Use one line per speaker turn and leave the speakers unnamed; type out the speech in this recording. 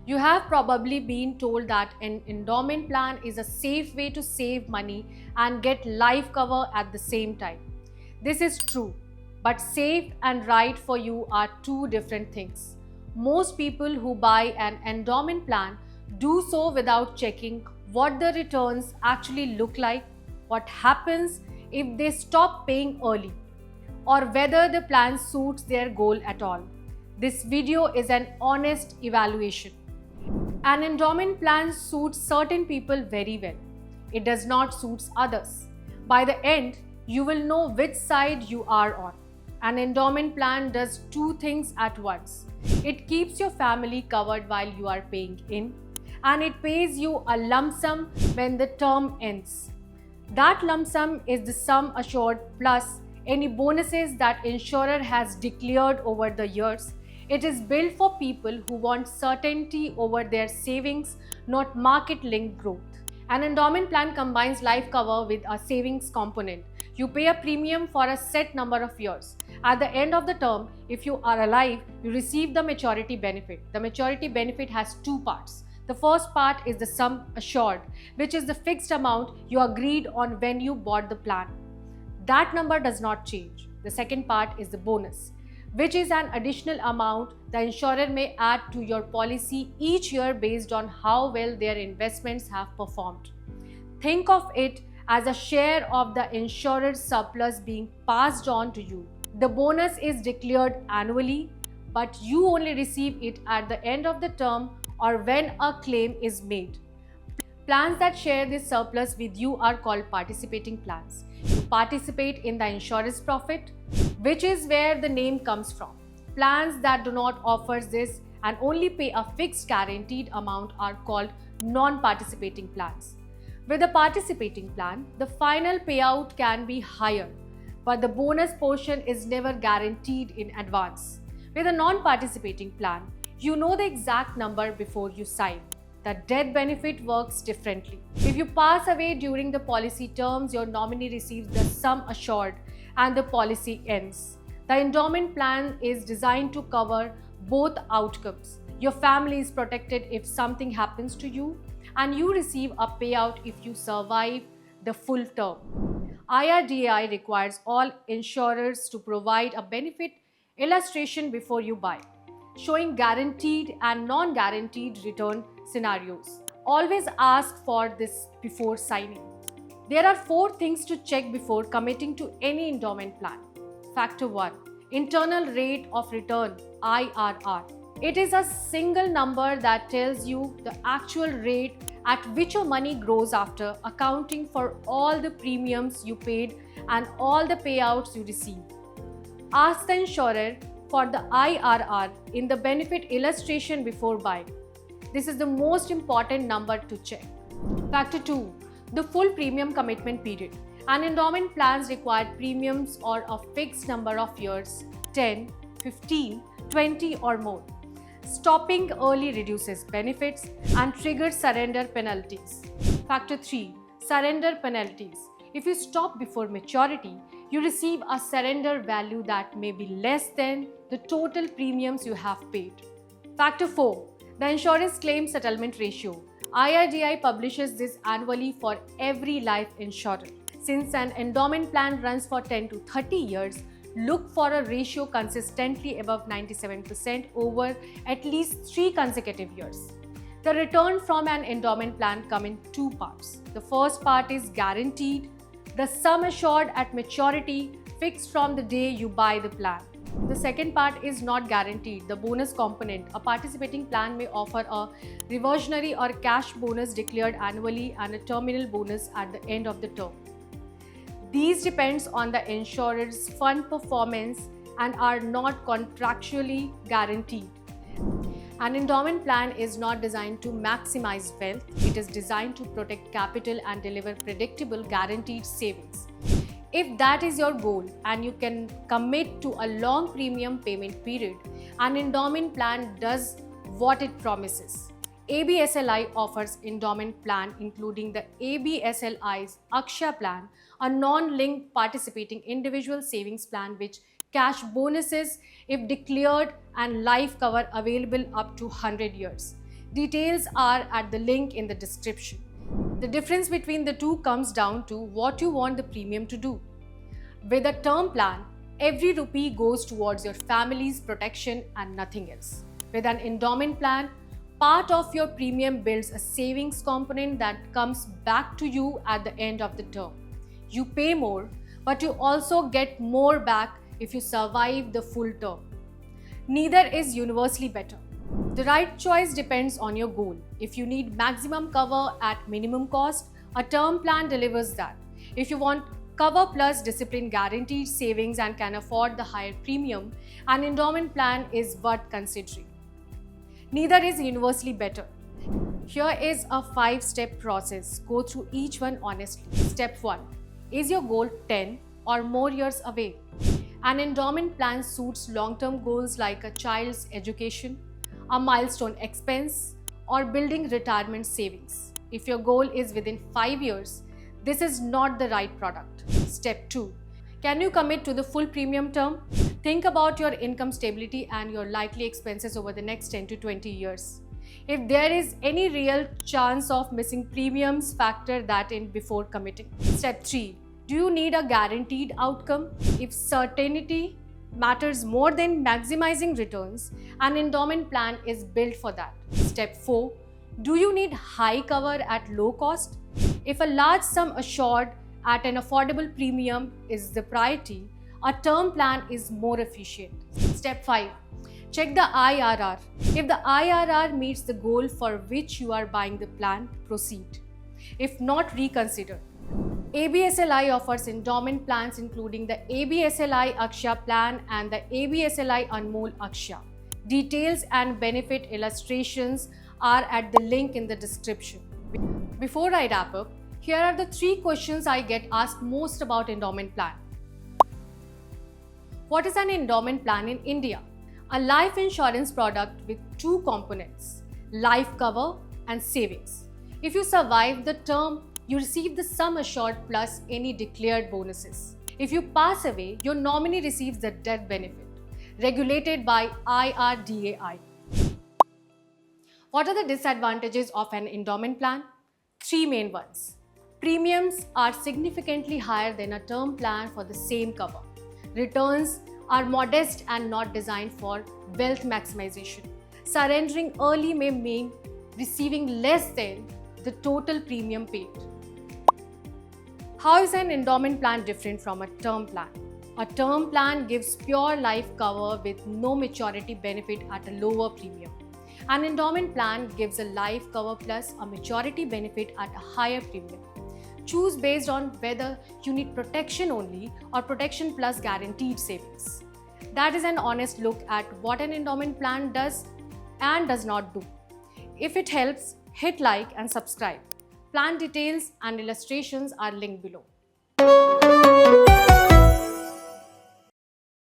You have probably been told that an endowment plan is a safe way to save money and get life cover at the same time. This is true, but safe and right for you are two different things. Most people who buy an endowment plan do so without checking what the returns actually look like, what happens if they stop paying early, or whether the plan suits their goal at all. This video is an honest evaluation. An endowment plan suits certain people very well. It does not suit others. By the end, you will know which side you are on. An endowment plan does two things at once. It keeps your family covered while you are paying in, and it pays you a lump sum when the term ends. That lump sum is the sum assured plus any bonuses that insurer has declared over the years. It is built for people who want certainty over their savings, not market-linked growth. An endowment plan combines life cover with a savings component. You pay a premium for a set number of years. At the end of the term, if you are alive, you receive the maturity benefit. The maturity benefit has two parts. The first part is the sum assured, which is the fixed amount you agreed on when you bought the plan. That number does not change. The second part is the bonus, which is an additional amount the insurer may add to your policy each year based on how well their investments have performed. Think of it as a share of the insurer's surplus being passed on to you. The bonus is declared annually, but you only receive it at the end of the term or when a claim is made. Plans that share this surplus with you are called participating plans. You participate in the insurer's profit, which is where the name comes from. Plans that do not offer this and only pay a fixed guaranteed amount are called non-participating plans. With a participating plan, the final payout can be higher, but the bonus portion is never guaranteed in advance. With a non-participating plan, you know the exact number before you sign. The death benefit works differently. If you pass away during the policy terms, your nominee receives the sum assured and the policy ends. The endowment plan is designed to cover both outcomes. Your family is protected if something happens to you, and you receive a payout if you survive the full term. IRDAI requires all insurers to provide a benefit illustration before you buy, showing guaranteed and non-guaranteed return scenarios. Always ask for this before signing. There are 4 things to check before committing to any endowment plan. Factor 1. Internal rate of return, IRR. It is a single number that tells you the actual rate at which your money grows after accounting for all the premiums you paid and all the payouts you receive. Ask the insurer for the IRR in the benefit illustration before buying. This is the most important number to check. Factor 2. The full premium commitment period. An endowment plans require premiums or a fixed number of years, 10, 15, 20 or more. Stopping early reduces benefits and triggers surrender penalties. Factor 3. Surrender penalties. If you stop before maturity, you receive a surrender value that may be less than the total premiums you have paid. Factor 4. The insurance claim settlement ratio. IRDAI publishes this annually for every life insurer. Since an endowment plan runs for 10 to 30 years, look for a ratio consistently above 97% over at least 3 consecutive years. The return from an endowment plan come in 2 parts. The first part is guaranteed, the sum assured at maturity fixed from the day you buy the plan. The second part is not guaranteed, the bonus component. A participating plan may offer a reversionary or cash bonus declared annually and a terminal bonus at the end of the term. These depends on the insurer's fund performance and are not contractually guaranteed. An endowment plan is not designed to maximize wealth. It is designed to protect capital and deliver predictable guaranteed savings. If that is your goal and you can commit to a long premium payment period, an endowment plan does what it promises. ABSLI offers endowment plan including the ABSLI's Aksha plan, a non-linked participating individual savings plan which cash bonuses if declared and life cover available up to 100 years. Details are at the link in the description. The difference between the two comes down to what you want the premium to do. With a term plan, every rupee goes towards your family's protection and nothing else. With an endowment plan, part of your premium builds a savings component that comes back to you at the end of the term. You pay more, but you also get more back if you survive the full term. Neither is universally better. The right choice depends on your goal. If you need maximum cover at minimum cost, a term plan delivers that. If you want cover plus discipline guaranteed savings and can afford the higher premium, an endowment plan is worth considering. Neither is universally better. Here is a 5-step process. Go through each one honestly. Step 1. Is your goal 10 or more years away? An endowment plan suits long-term goals like a child's education, a milestone expense, or building retirement savings. If your goal is within 5 years, this is not the right product. Step 2. Can you commit to the full premium term? Think about your income stability and your likely expenses over the next 10 to 20 years. If there is any real chance of missing premiums, factor that in before committing. Step 3. Do you need a guaranteed outcome? If certainty matters more than maximizing returns, an endowment plan is built for that. Step 4. Do you need high cover at low cost? If a large sum assured at an affordable premium is the priority, a term plan is more efficient. Step 5. Check the IRR. If the IRR meets the goal for which you are buying the plan, proceed. If not, reconsider. ABSLI offers endowment plans including the ABSLI Akshya plan and the ABSLI Anmol Akshya. Details and benefit illustrations are at the link in the description. Before I wrap up, here are the 3 questions I get asked most about endowment plan. What is an endowment plan in India? A life insurance product with 2 components, life cover and savings. If you survive the term, you receive the sum assured plus any declared bonuses. If you pass away, your nominee receives the death benefit, regulated by IRDAI. What are the disadvantages of an endowment plan? 3 main ones. Premiums are significantly higher than a term plan for the same cover. Returns are modest and not designed for wealth maximization. Surrendering early may mean receiving less than the total premium paid. How is an endowment plan different from a term plan? A term plan gives pure life cover with no maturity benefit at a lower premium. An endowment plan gives a life cover plus a maturity benefit at a higher premium. Choose based on whether you need protection only or protection plus guaranteed savings. That is an honest look at what an endowment plan does and does not do. If it helps, hit like and subscribe. Plan details and illustrations are linked below.